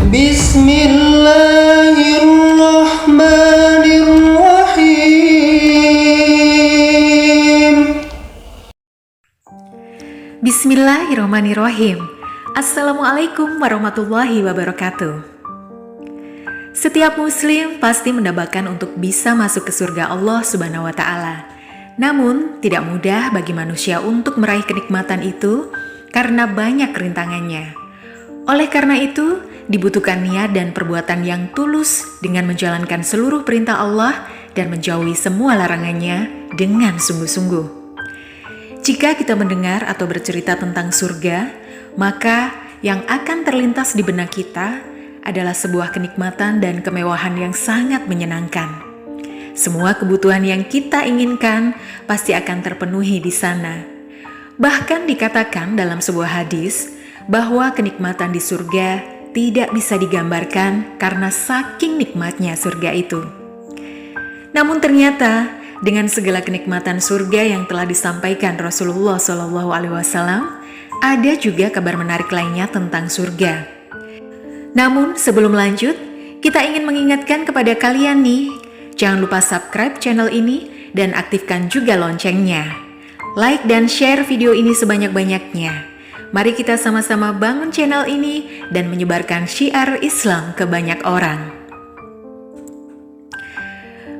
Bismillahirrahmanirrahim. Bismillahirrahmanirrahim. Assalamualaikum warahmatullahi wabarakatuh. Setiap muslim pasti mendambakan untuk bisa masuk ke surga Allah Subhanahu wa Ta'ala. Namun, tidak mudah bagi manusia untuk meraih kenikmatan itu karena banyak rintangannya. Oleh karena itu, dibutuhkan niat dan perbuatan yang tulus dengan menjalankan seluruh perintah Allah dan menjauhi semua larangannya dengan sungguh-sungguh. Jika kita mendengar atau bercerita tentang surga, maka yang akan terlintas di benak kita adalah sebuah kenikmatan dan kemewahan yang sangat menyenangkan. Semua kebutuhan yang kita inginkan pasti akan terpenuhi di sana. Bahkan dikatakan dalam sebuah hadis bahwa kenikmatan di surga tidak bisa digambarkan karena saking nikmatnya surga itu. Namun ternyata dengan segala kenikmatan surga yang telah disampaikan Rasulullah SAW, ada juga kabar menarik lainnya tentang surga. Namun sebelum lanjut, kita ingin mengingatkan kepada kalian nih, jangan lupa subscribe channel ini dan aktifkan juga loncengnya. Like dan share video ini sebanyak-banyaknya. Mari kita sama-sama bangun channel ini dan menyebarkan syiar Islam ke banyak orang.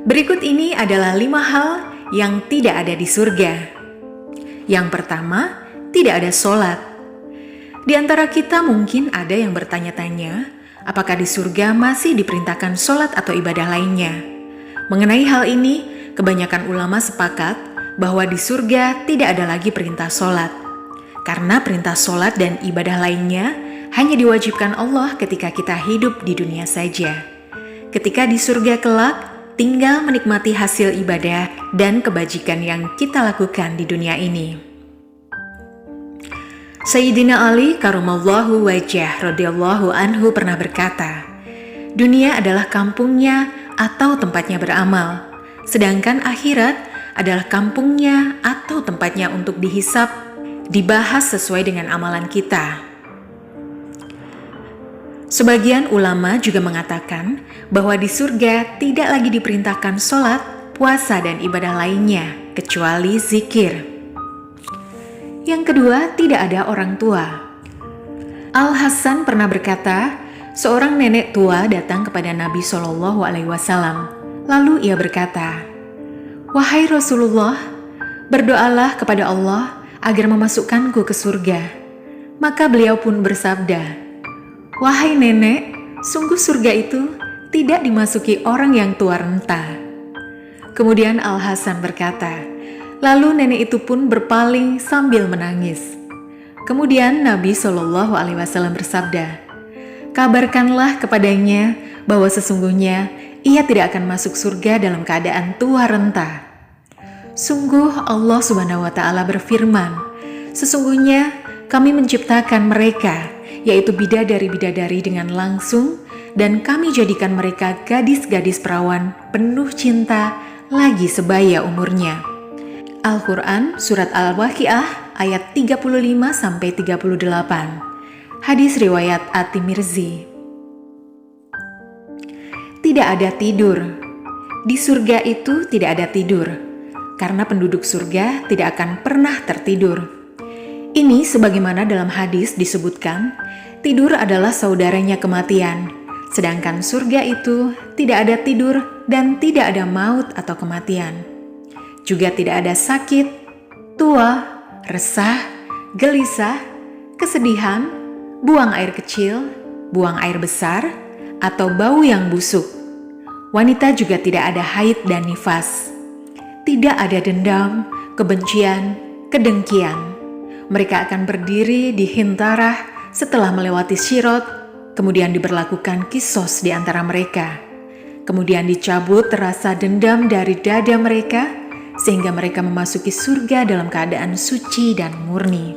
Berikut ini adalah 5 hal yang tidak ada di surga. Yang pertama, tidak ada sholat. Di antara kita mungkin ada yang bertanya-tanya, apakah di surga masih diperintahkan sholat atau ibadah lainnya? Mengenai hal ini, kebanyakan ulama sepakat bahwa di surga tidak ada lagi perintah sholat. Karena perintah sholat dan ibadah lainnya hanya diwajibkan Allah ketika kita hidup di dunia saja. Ketika di surga kelak, tinggal menikmati hasil ibadah dan kebajikan yang kita lakukan di dunia ini. Sayyidina Ali karamallahu wajah radhiyallahu anhu pernah berkata, dunia adalah kampungnya atau tempatnya beramal, sedangkan akhirat adalah kampungnya atau tempatnya untuk dihisap, dibahas sesuai dengan amalan kita. Sebagian ulama juga mengatakan bahwa di surga tidak lagi diperintahkan sholat, puasa, dan ibadah lainnya, kecuali zikir. Yang kedua, tidak ada orang tua. Al-Hasan pernah berkata, seorang nenek tua datang kepada Nabi SAW. Lalu ia berkata, "Wahai Rasulullah, berdoalah kepada Allah agar memasukkanku ke surga." Maka beliau pun bersabda, "Wahai nenek, sungguh surga itu tidak dimasuki orang yang tua renta." Kemudian Al-Hasan berkata, lalu nenek itu pun berpaling sambil menangis. Kemudian Nabi SAW bersabda, "Kabarkanlah kepadanya bahwa sesungguhnya ia tidak akan masuk surga dalam keadaan tua renta." Sungguh Allah Subhanahu wa Ta'ala berfirman, "Sesungguhnya kami menciptakan mereka, yaitu bidadari-bidadari dengan langsung, dan kami jadikan mereka gadis-gadis perawan penuh cinta lagi sebaya umurnya." Al-Quran Surat Al-Waqiah ayat 35-38. Hadis riwayat At-Tirmizi. Tidak ada tidur. Di surga itu tidak ada tidur, karena penduduk surga tidak akan pernah tertidur. Ini sebagaimana dalam hadis disebutkan, tidur adalah saudaranya kematian, sedangkan surga itu tidak ada tidur dan tidak ada maut atau kematian. Juga tidak ada sakit, tua, resah, gelisah, kesedihan, buang air kecil, buang air besar, atau bau yang busuk. Wanita juga tidak ada haid dan nifas. Tidak ada dendam, kebencian, kedengkian. Mereka akan berdiri di hintarah setelah melewati Syirot, kemudian diberlakukan kisos di antara mereka. Kemudian dicabut rasa dendam dari dada mereka, sehingga mereka memasuki surga dalam keadaan suci dan murni.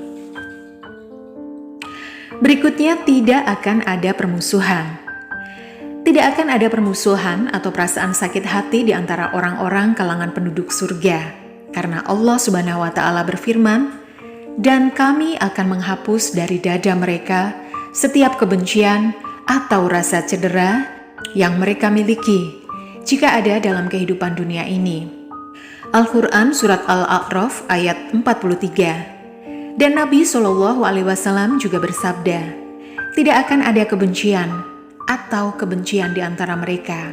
Berikutnya, tidak akan ada permusuhan. Tidak akan ada permusuhan atau perasaan sakit hati di antara orang-orang kalangan penduduk surga, karena Allah Subhanahu wa Ta'ala berfirman, "Dan kami akan menghapus dari dada mereka setiap kebencian atau rasa cedera yang mereka miliki jika ada dalam kehidupan dunia ini. Al-Quran Surat Al-A'raf ayat 43. Dan Nabi SAW juga bersabda, tidak akan ada kebencian atau kebencian di antara mereka.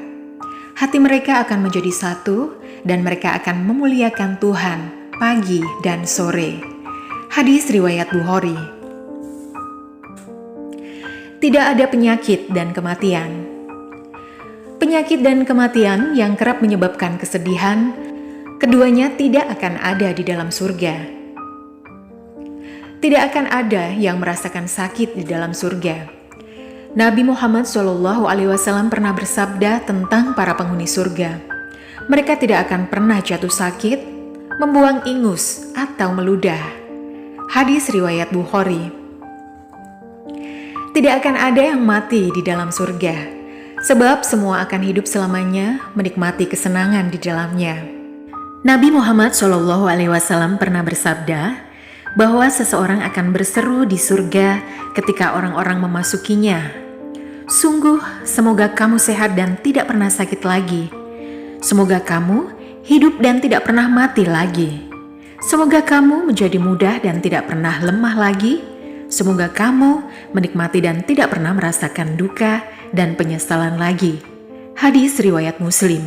Hati mereka akan menjadi satu dan mereka akan memuliakan Tuhan pagi dan sore. Hadis riwayat Bukhari. Tidak ada penyakit dan kematian. Penyakit dan kematian yang kerap menyebabkan kesedihan, keduanya tidak akan ada di dalam surga. Tidak akan ada yang merasakan sakit di dalam surga. Nabi Muhammad SAW pernah bersabda tentang para penghuni surga. Mereka tidak akan pernah jatuh sakit, membuang ingus, atau meludah. Hadis riwayat Bukhari. Tidak akan ada yang mati di dalam surga, sebab semua akan hidup selamanya menikmati kesenangan di dalamnya. Nabi Muhammad SAW pernah bersabda bahwa seseorang akan berseru di surga ketika orang-orang memasukinya. Sungguh, semoga kamu sehat dan tidak pernah sakit lagi. Semoga kamu hidup dan tidak pernah mati lagi. Semoga kamu menjadi muda dan tidak pernah lemah lagi. Semoga kamu menikmati dan tidak pernah merasakan duka dan penyesalan lagi. Hadis riwayat Muslim.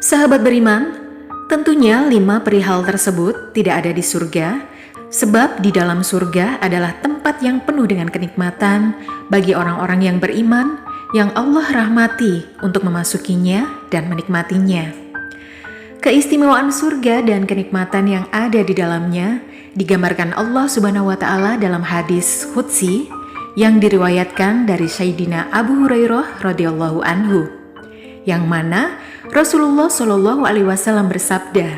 Sahabat beriman, tentunya 5 perihal tersebut tidak ada di surga, sebab di dalam surga adalah tempat yang penuh dengan kenikmatan bagi orang-orang yang beriman, yang Allah rahmati untuk memasukinya dan menikmatinya. Keistimewaan surga dan kenikmatan yang ada di dalamnya digambarkan Allah Subhanahu wa Ta'ala dalam hadis Qudsi yang diriwayatkan dari Sayyidina Abu Hurairah radhiyallahu anhu, yang mana Rasulullah SAW bersabda,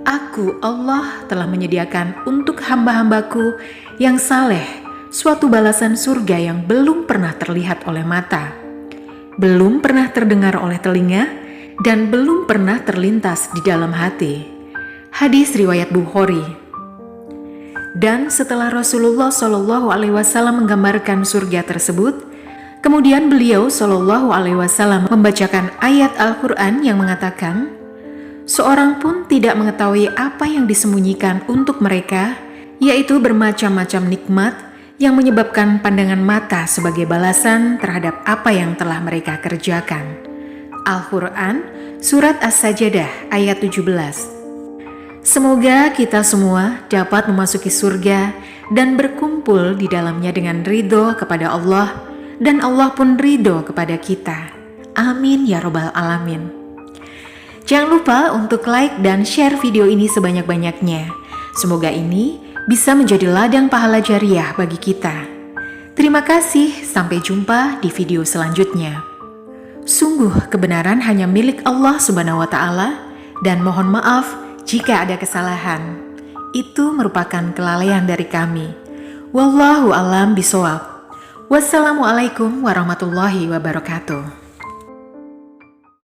Aku Allah telah menyediakan untuk hamba-hambaku yang saleh suatu balasan surga yang belum pernah terlihat oleh mata, belum pernah terdengar oleh telinga, dan belum pernah terlintas di dalam hati. Hadis riwayat Bukhari. Dan setelah Rasulullah SAW menggambarkan surga tersebut, kemudian beliau SAW membacakan ayat Al-Quran yang mengatakan, seorang pun tidak mengetahui apa yang disembunyikan untuk mereka, yaitu bermacam-macam nikmat yang menyebabkan pandangan mata sebagai balasan terhadap apa yang telah mereka kerjakan. Al-Quran Surat As-Sajdah ayat 17. Semoga kita semua dapat memasuki surga dan berkumpul di dalamnya dengan ridho kepada Allah, dan Allah pun ridho kepada kita. Amin ya robbal alamin. Jangan lupa untuk like dan share video ini sebanyak-banyaknya. Semoga ini bisa menjadi ladang pahala jariah bagi kita. Terima kasih, sampai jumpa di video selanjutnya. Sungguh kebenaran hanya milik Allah Subhanahu wa Ta'ala, dan mohon maaf jika ada kesalahan. Itu merupakan kelalaian dari kami. Wallahu a'lam bishawab. Wassalamualaikum warahmatullahi wabarakatuh.